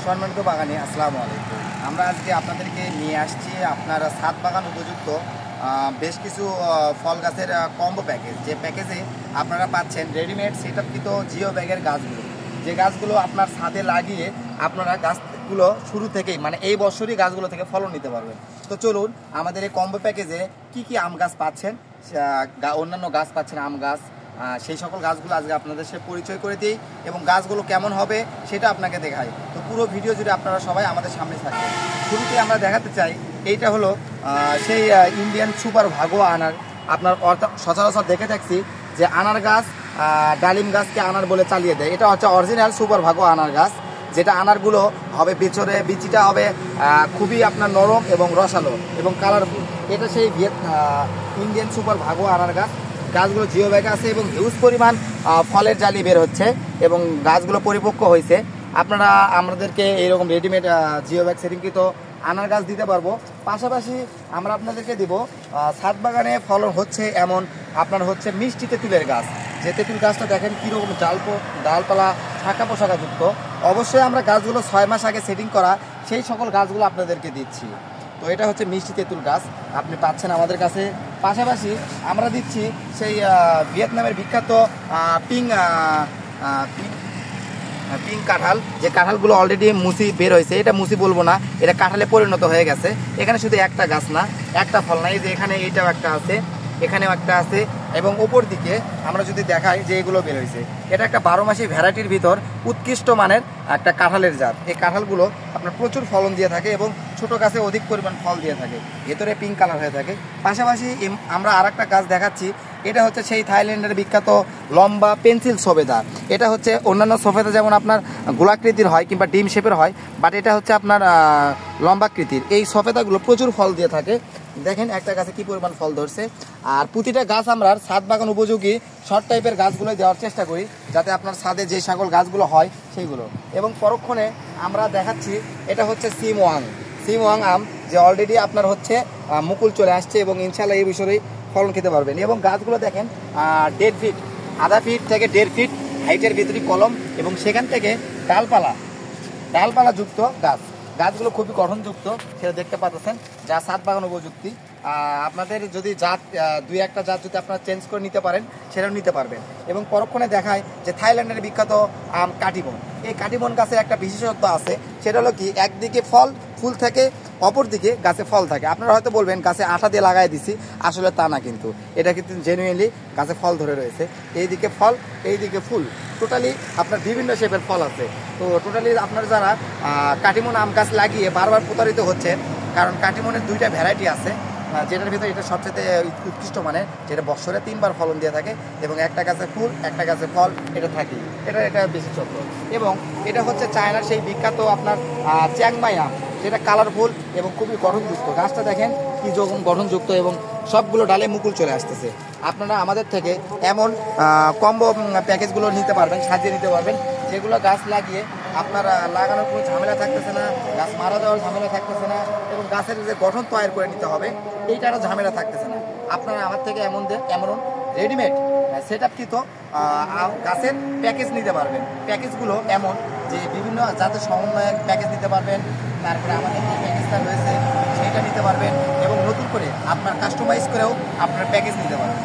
সম্মানিত বাগানি আসসালামু আলাইকুম। আমরা আজকে আপনাদেরকে নিয়ে আসছি আপনার ছাদ বাগান উপযুক্ত বেশ কিছু ফল গাছের কম্বো প্যাকেজ। যে প্যাকেজে আপনারা পাচ্ছেন রেডিমেড সেটআপকৃত জিও ব্যাগের গাছগুলো, যে গাছগুলো আপনার ছাদে লাগিয়ে আপনারা গাছগুলো শুরু থেকেই মানে এই বছরই গাছগুলো থেকে ফলন নিতে পারবেন। তো চলুন আমাদের এই কম্বো প্যাকেজে কি কি আম গাছ পাচ্ছেন, অন্যান্য গাছ পাচ্ছেন, আম গাছ, সেই সকল গাছগুলো আজকে আপনাদের সাথে পরিচয় করে দিই এবং গাছগুলো কেমন হবে সেটা আপনাকে দেখাই। তো পুরো ভিডিও জুড়ে আপনারা সবাই আমাদের সামনে থাকবেন। শুরুতে আমরা দেখাতে চাই এইটা হলো সেই ইন্ডিয়ান সুপার ভাগো আনার। আপনার সচরাচর দেখে থাকছি যে আনার গাছ ডালিম গাছকে আনার বলে চালিয়ে দেয়। এটা হচ্ছে অরিজিনাল সুপার ভাগো আনার গাছ, যেটা আনারগুলো হবে পেছনে বিচিটা হবে খুবই আপনার নরম এবং রসালো এবং কালারফুল। এটা সেই ইন্ডিয়ান সুপার ভাগো আনার গাছ। গাছগুলো জিও ব্যাগে আছে এবং হিউজ পরিমাণ ফলের জালি বের হচ্ছে এবং গাছগুলো পরিপক্ক হয়েছে। আপনারা আমাদেরকে এইরকম রেডিমেড জিও ব্যাগ সেটিংকৃত আনার গাছ দিতে পারবো। পাশাপাশি আমরা আপনাদেরকে দিব ছাদ বাগানে ফলন হচ্ছে এমন আপনার হচ্ছে মিষ্টি তেঁতুলের গাছ। যে তেঁতুল গাছটা দেখেন কীরকম ডালপালা শাখা পোশাকাযুক্ত। অবশ্যই আমরা গাছগুলো 6 মাস আগে সেটিং করা সেই সকল গাছগুলো আপনাদেরকে দিচ্ছি। তো এটা হচ্ছে মিষ্টি তেঁতুল গাছ আপনি পাচ্ছেন আমাদের কাছে। পাশাপাশি আমরা দিচ্ছি সেই ভিয়েতনামের বিখ্যাত পিঙ্ক কাঁঠাল, যে কাঁঠালগুলো অলরেডি মুসি বের হয়েছে। এটা মুসি বলবো না, এটা কাঁঠালে পরিণত হয়ে গেছে। এখানে শুধু একটা গাছ না, একটা ফল নাই, যে এখানে এইটাও একটা আছে, এখানেও একটা আছে এবং ওপর দিকে আমরা যদি দেখাই যে এগুলো বের হয়েছে। এটা একটা 12 মাসি ভ্যারাইটির ভিতর উৎকৃষ্ট মানের একটা কাঁঠালের জাত। এই কাঁঠালগুলো আপনার প্রচুর ফলন দিয়ে থাকে এবং ছোট গাছে অধিক পরিমাণ ফল দিয়ে থাকে, ভেতরে পিঙ্ক কালার হয়ে থাকে। পাশাপাশি আমরা আর একটা গাছ দেখাচ্ছি। এটা হচ্ছে সেই থাইল্যান্ডের বিখ্যাত লম্বা পেন্সিল সবেদা। এটা হচ্ছে অন্যান্য সফেদা যেমন আপনার গোলাকৃতির হয় কিংবা ডিম শেপের হয়, বাট এটা হচ্ছে আপনার লম্বাকৃতির। এই সফেদাগুলো প্রচুর ফল দিয়ে থাকে। দেখেন একটা গাছে কি পরিমাণ ফল ধরছে। আর প্রতিটা গাছ আমরা ছাদ বাগান উপযোগী শর্ট টাইপের গাছগুলো দেওয়ার চেষ্টা করি, যাতে আপনার ছাদে যে সকল গাছগুলো হয় সেইগুলো। এবং পরক্ষণে আমরা দেখাচ্ছি এটা হচ্ছে সিমওয়াং আম, যে অলরেডি আপনার হচ্ছে মুকুল চলে আসছে এবং ইনশাল্লাহ এই বিষয়েই ফলন খেতে পারবেন। এবং গাছগুলো দেখেন 1.5 ফিট, আধা ফিট থেকে 1.5 ফিট হাইটের ভিতরে কলম এবং সেখান থেকে ডালপালা যুক্ত গাছ। গাছগুলো খুবই গঠনযুক্ত, সেটা দেখতে পাচ্ছেন, যা ছাদ বাগান উপযুক্তি। আপনাদের যদি জাত 2-1টা জাত যদি আপনারা চেঞ্জ করে নিতে পারেন সেটাও নিতে পারবেন। এবং পরক্ষণে দেখায় যে থাইল্যান্ডের বিখ্যাত আম কাটিমন। এই কাটিমন গাছের একটা বিশেষত্ব আছে, সেটা হলো কি একদিকে ফুল থাকে, অপর দিকে গাছে ফল থাকে। আপনারা হয়তো বলবেন গাছে আঠা দিয়ে লাগাই দিছি, আসলে তা না, কিন্তু এটা কিন্তু জেনুইনলি গাছে ফল ধরে রয়েছে। এইদিকে ফল, এইদিকে ফুল, টোটালি আপনার বিভিন্ন শেপের ফল আছে। তো টোটালি আপনার যারা কাটিমন আম গাছ লাগিয়ে বারবার প্রতারিত হচ্ছে, কারণ কাটিমনের 2টা ভ্যারাইটি আছে, যেটার ভিতরে এটা সবচেয়ে উৎকৃষ্ট মানে, যেটা বছরে 3 বার ফলন দিয়ে থাকে এবং একটা গাছে ফুল একটা গাছে ফল এটা থাকে। এটা বিশেষত্ব। এবং এটা হচ্ছে চায়নার সেই বিখ্যাত আপনার চ্যাংমাই আম, যেটা কালারফুল এবং খুবই গঠনযুক্ত। গাছটা দেখেন কি যখন গঠনযুক্ত এবং সবগুলো ডালে মুকুল চলে আসতেছে। আপনারা আমাদের থেকে এমন কম্বো প্যাকেজগুলো নিতে পারবেন, সাজিয়ে নিতে পারবেন, যেগুলো গাছ লাগিয়ে আপনারা লাগানোর কোনো ঝামেলা থাকতেছে না, গাছ মারা যাওয়ার ঝামেলা থাকতেছে না এবং গাছের যে গঠন তৈরি করে নিতে হবে এইটারও ঝামেলা থাকতেছে না। আপনারা আমার থেকে এমন রেডিমেড সেটআপকৃত গাছের প্যাকেজ নিতে পারবেন। প্যাকেজগুলো এমন যে বিভিন্ন জাতের সমন্বয়ে প্যাকেজ নিতে পারবেন। তারপরে আমাদের যে প্যাকেজটা রয়েছে সেইটা নিতে পারবেন এবং নতুন করে আপনার কাস্টমাইজ করেও আপনার প্যাকেজ নিতে পারবেন।